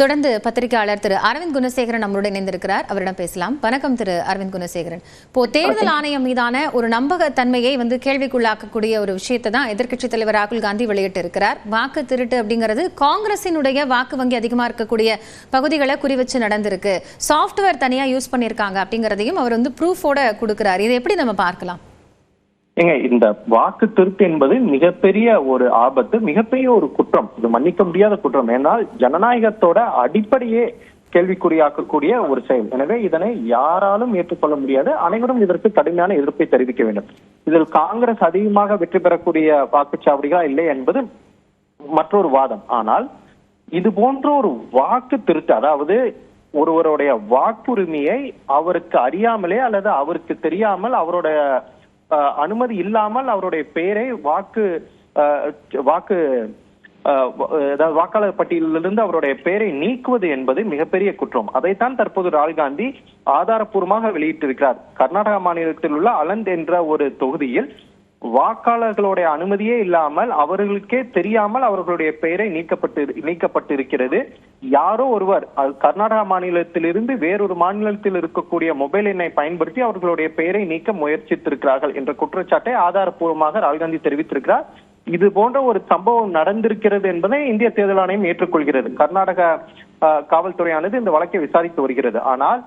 தொடர்ந்து பத்திரிகையாளர் திரு அரவிந்த் குணசேகரன் நம்மளுடன் இணைந்திருக்கிறார். அவரிடம் பேசலாம். வணக்கம் திரு அரவிந்த் குணசேகரன். இப்போ தேர்தல் ஆணையம் மீதான ஒரு நம்பகத்தன்மையை கேள்விக்குள்ளாக்கக்கூடிய ஒரு விஷயத்தை தான் எதிர்க்கட்சித் தலைவர் ராகுல் காந்தி வெளியிட்டு இருக்கிறார். வாக்கு திருட்டு அப்படிங்கிறது காங்கிரசினுடைய வாக்கு வங்கி அதிகமா இருக்கக்கூடிய பகுதிகளை குறிவச்சு நடந்திருக்கு. சாஃப்ட்வேர் தனியா யூஸ் பண்ணியிருக்காங்க அப்படிங்கிறதையும் அவர் ப்ரூஃபோட கொடுக்கிறார். இதை எப்படி நம்ம பார்க்கலாம்? இந்த வாக்கு திருட்டு என்பது மிகப்பெரிய ஒரு ஆபத்து, மிகப்பெரிய ஒரு குற்றம். இது மன்னிக்க முடியாத குற்றம். ஏன்னால் ஜனநாயகத்தோட அடிப்படையே கேள்விக்குறியாக்கக்கூடிய ஒரு செயல். எனவே இதனை யாராலும் ஏற்றுக்கொள்ள முடியாது. அனைவரும் இதற்கு கடுமையான எதிர்ப்பை தெரிவிக்க வேண்டும். இதில் காங்கிரஸ் அதிகமாக வெற்றி பெறக்கூடிய வாக்குச்சாவடிகளா இல்லை என்பது மற்றொரு வாதம். ஆனால் இது போன்ற ஒரு வாக்கு திருட்டு, அதாவது ஒருவருடைய வாக்குரிமையை அவருக்கு அறியாமலே அல்லது அவருக்கு தெரியாமல் அவருடைய அனுமதி இல்லாமல் அவருடைய பெயரை வாக்காளர் பட்டியலிலிருந்து அவருடைய பெயரை நீக்குவது என்பது மிகப்பெரிய குற்றம். அதைத்தான் தற்போது ராகுல் காந்தி ஆதாரப்பூர்வமாக வெளியிட்டிருக்கிறார். கர்நாடகா மாநிலத்தில் உள்ள அலந்த் என்ற ஒரு தொகுதியில் வாக்காளர்களுடைய அனுமதியே இல்லாமல் அவர்களுக்கே தெரியாமல் அவர்களுடைய பெயரை நீக்கப்பட்டிருக்கிறது. யாரோ ஒருவர் கர்நாடகா மாநிலத்திலிருந்து வேறொரு மாநிலத்தில் இருக்கக்கூடிய மொபைல் எண்ணை பயன்படுத்தி அவர்களுடைய பெயரை நீக்க முயற்சித்திருக்கிறார்கள் என்ற குற்றச்சாட்டை ஆதாரப்பூர்வமாக ராகுல் காந்தி தெரிவித்திருக்கிறார். இது போன்ற ஒரு சம்பவம் நடந்திருக்கிறது என்பதை இந்திய தேர்தல் ஆணையம் ஏற்றுக்கொள்கிறது. கர்நாடக காவல்துறையானது இந்த வழக்கை விசாரித்து வருகிறது. ஆனால்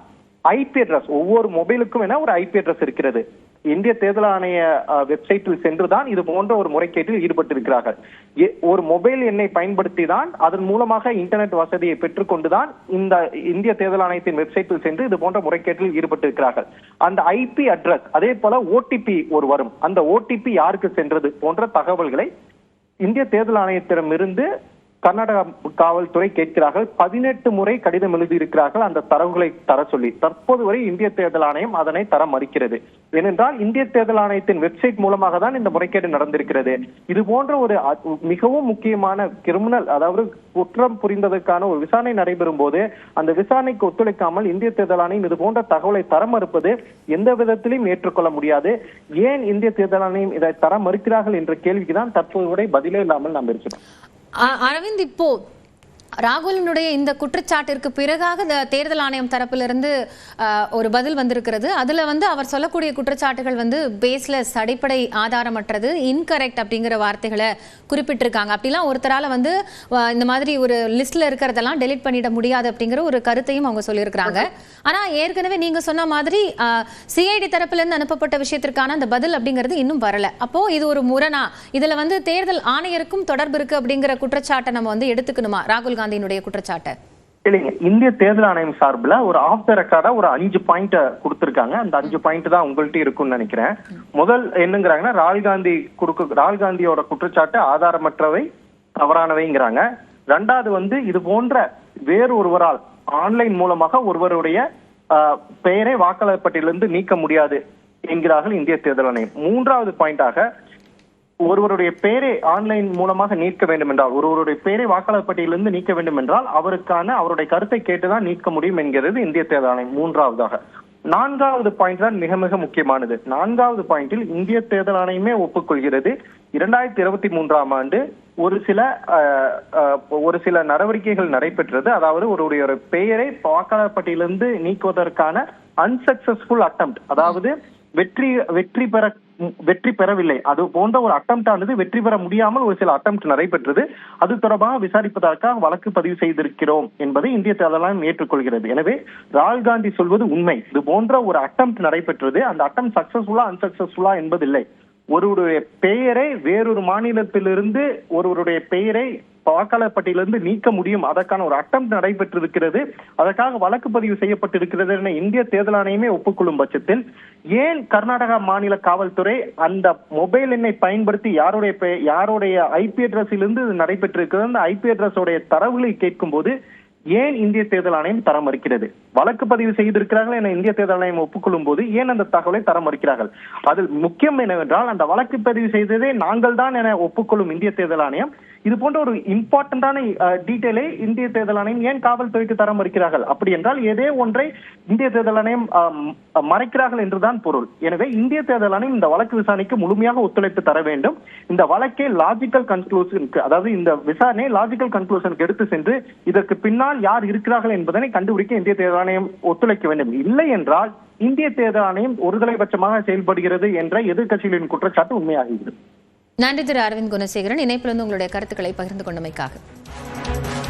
ஐபி அட்ரஸ், ஒவ்வொரு மொபைலுக்கும் என ஒரு ஐபி அட்ரஸ் இருக்கிறது. இந்திய தேர்தல் ஆணைய வெப்சைட்டில் சென்றுதான் இது போன்ற ஒரு முறைகேட்டில் ஈடுபட்டிருக்கிறார்கள். ஒரு மொபைல் எண்ணை பயன்படுத்தி தான், அதன் மூலமாக இன்டர்நெட் வசதியை பெற்றுக்கொண்டுதான் இந்த இந்திய தேர்தல் ஆணையத்தின் வெப்சைட்டில் சென்று இது போன்ற முறைகேட்டில் ஈடுபட்டிருக்கிறார்கள். அந்த ஐபி அட்ரஸ், அதே போல ஓடிபி வரும், அந்த ஓடிபி யாருக்கு சென்றது போன்ற தகவல்களை இந்திய தேர்தல் ஆணையத்திடமிருந்து கர்நாடகா காவல்துறை கேட்கிறார்கள். 18 முறை கடிதம் எழுதியிருக்கிறார்கள் அந்த தரவுகளை தர சொல்லி. தற்போது வரை இந்திய தேர்தல் ஆணையம் அதனை தர மறுக்கிறது. ஏனென்றால் இந்திய தேர்தல் ஆணையத்தின் வெப்சைட் மூலமாக தான் இந்த முறைகேடு நடந்திருக்கிறது. இது போன்ற ஒரு மிகவும் முக்கியமான கிரிமினல், அதாவது குற்றம் புரிந்ததற்கான ஒரு விசாரணை நடைபெறும் போது அந்த விசாரணைக்கு ஒத்துழைக்காமல் இந்திய தேர்தல் ஆணையம் இது போன்ற தகவலை தர மறுப்பது எந்த விதத்திலும் ஏற்றுக்கொள்ள முடியாது. ஏன் இந்திய தேர்தல் ஆணையம் இதை தர மறுக்கிறார்கள் என்ற கேள்விக்கு தான் தற்போது வரை பதிலே இல்லாமல் நாம் இருக்கிறோம். அரவிந்த், இப்போ ராகுலினுடைய இந்த குற்றச்சாட்டிற்கு பிறகாக தேர்தல் ஆணையம் தரப்பிலிருந்து ஒரு பதில் வந்திருக்கிறது. அதுல அவர் சொல்லக்கூடிய குற்றச்சாட்டுகள் பேஸ்லெஸ், அடிப்படை ஆதாரமற்றது, இன்கரெக்ட் அப்படிங்கிற வார்த்தைகளை குறிப்பிட்டிருக்காங்க. அப்படிலாம் ஒருத்தரால இந்த மாதிரி ஒரு லிஸ்ட்ல இருக்கிறதெல்லாம் டெலிட் பண்ணிட முடியாது அப்படிங்கிற ஒரு கருத்தையும் அவங்க சொல்லியிருக்கிறாங்க. ஆனா ஏற்கனவே நீங்க சொன்ன மாதிரி சிஐடி தரப்புல இருந்து அனுப்பப்பட்ட விஷயத்திற்கான அந்த பதில் அப்படிங்கிறது இன்னும் வரல. அப்போ இது ஒரு முரணா? இதுல தேர்தல் ஆணையருக்கும் தொடர்பு இருக்கு அப்படிங்கிற குற்றச்சாட்டை நம்ம எடுத்துக்கணுமா ராகுல் காந்தியினுடைய குற்றச்சாட்டை? இல்லைங்க, இந்திய தேர்தல் ஆணையம் சார்பில் ஒரு ஆஃப் த ரெக்கார்டா ஒரு 5 பாயிண்ட் கொடுத்திருக்காங்க. அந்த 5 பாயிண்ட் தான் உங்கள்கிட்ட இருக்கும்னு நினைக்கிறேன். முதல் என்னங்கிறாங்கன்னா, ராகுல் காந்தியோட குற்றச்சாட்டு ஆதாரமற்றவை, தவறானவைங்கிறாங்க. ரெண்டாவது இது போன்ற வேறு ஒருவரால் ஆன்லைன் மூலமாக ஒருவருடைய பெயரை வாக்காளர் பட்டியலிருந்து நீக்க முடியாது என்கிறார்கள் இந்திய தேர்தல் ஆணையம். மூன்றாவது பாயிண்டாக, ஒருவருடைய பெயரை ஆன்லைன் மூலமாக நீக்க வேண்டும் என்றால், ஒருவருடைய பெயரை வாக்காளர் பட்டியலிருந்து நீக்க வேண்டும் என்றால் அவருடைய கருத்தை கேட்டுதான் நீக்க முடியும் என்கிறது இந்திய தேர்தல் ஆணையம். மூன்றாவதாக, நான்காவது பாயிண்ட் தான் மிக மிக முக்கியமானது. நான்காவது பாயிண்டில் இந்திய தேர்தல் ஆணையமே ஒப்புக்கொள்கிறது, 2023ஆம் ஆண்டு ஒரு சில நடவடிக்கைகள் நடைபெற்றது. அதாவது ஒருவருடைய பெயரை வாக்காளர் பட்டியலிருந்து நீக்குவதற்கான அன்சக்சஸ்ஃபுல் அட்டெம்ப்ட், அதாவது வெற்றி பெறவில்லை, அது போன்ற ஒரு அட்டெம்ப்ட் ஆனது வெற்றி பெற முடியாமல் ஒரு சில அட்டெம்ப்ட் நடைபெற்றது. அது தொடர்பாக விசாரிப்பதற்காக வழக்கு பதிவு செய்திருக்கிறோம் என்பதை இந்திய தேர்தல் ஆணையம் ஏற்றுக்கொள்கிறது. எனவே ராகுல் காந்தி சொல்வது உண்மை. இது போன்ற ஒரு அட்டெம்ப்ட் நடைபெற்றது. அந்த அட்டெம்ப்ட் சக்சஸ்ஃபுல்லா அன்சக்சஸ்ஃபுல்லா என்பதில்லை. ஒருவருடைய பெயரை வேறொரு மாநிலத்திலிருந்து ஒருவருடைய பெயரை வாக்காளர் பட்டியலிருந்து நீக்க முடியும், அதற்கான ஒரு அட்டெம்ப்ட் நடைபெற்றிருக்கிறது, அதற்காக வழக்கு பதிவு செய்யப்பட்டிருக்கிறது என இந்திய தேர்தல் ஆணையமே ஒப்புக்கொள்ளும் பட்சத்தில் ஏன் கர்நாடகா மாநில காவல்துறை அந்த மொபைல் எண்ணை பயன்படுத்தி யாருடைய ஐபி அட்ரஸிலிருந்து நடைபெற்றிருக்கிறது, அந்த ஐபி அட்ரஸ் உடைய தரவுகளை கேட்கும் போது ஏன் இந்திய தேர்தல் ஆணையம் தர மறுக்கிறது? வழக்கு பதிவு செய்திருக்கிறார்கள் என இந்திய தேர்தல் ஆணையம் ஒப்புக்கொள்ளும் போது ஏன் அந்த தகவலை தர மறுக்கிறார்கள்? அதில் முக்கியம் என்னவென்றால், அந்த வழக்கு பதிவு செய்ததே நாங்கள் தான் என ஒப்புக்கொள்ளும் இந்திய தேர்தல் ஆணையம் இது போன்ற ஒரு இம்பார்ட்டன்டான டீட்டெயிலை இந்திய தேர்தல் ஆணையம் ஏன் காவல்துறைக்கு தர மறுக்கிறார்கள்? அப்படி என்றால் ஏதே ஒன்றை இந்திய தேர்தல் ஆணையம் மறைக்கிறார்கள் என்றுதான் பொருள். எனவே இந்திய தேர்தல் ஆணையம் இந்த வழக்கு விசாரணைக்கு முழுமையாக ஒத்துழைப்பு தர வேண்டும். இந்த வழக்கை லாஜிக்கல் கன்க்ளூஷனுக்கு, அதாவது இந்த விசாரணை லாஜிக்கல் கன்க்ளூஷனுக்கு எடுத்து சென்று இதற்கு பின்னால் யார் இருக்கிறார்கள் என்பதனை கண்டுபிடிக்க இந்திய தேர்தல் ஆணையம் ஒத்துழைக்க வேண்டும். இல்லை என்றால் இந்திய தேர்தல் ஆணையம் ஒருதலைபட்சமாக செயல்படுகிறது என்ற எதிர்க்கட்சிகளின் குற்றச்சாட்டு உண்மையாகிறது. நன்றி திரு அரவிந்த் குணசேகரன், இணைப்பிலிருந்து உங்களுடைய கருத்துக்களை பகிர்ந்து கொண்டமைக்காக.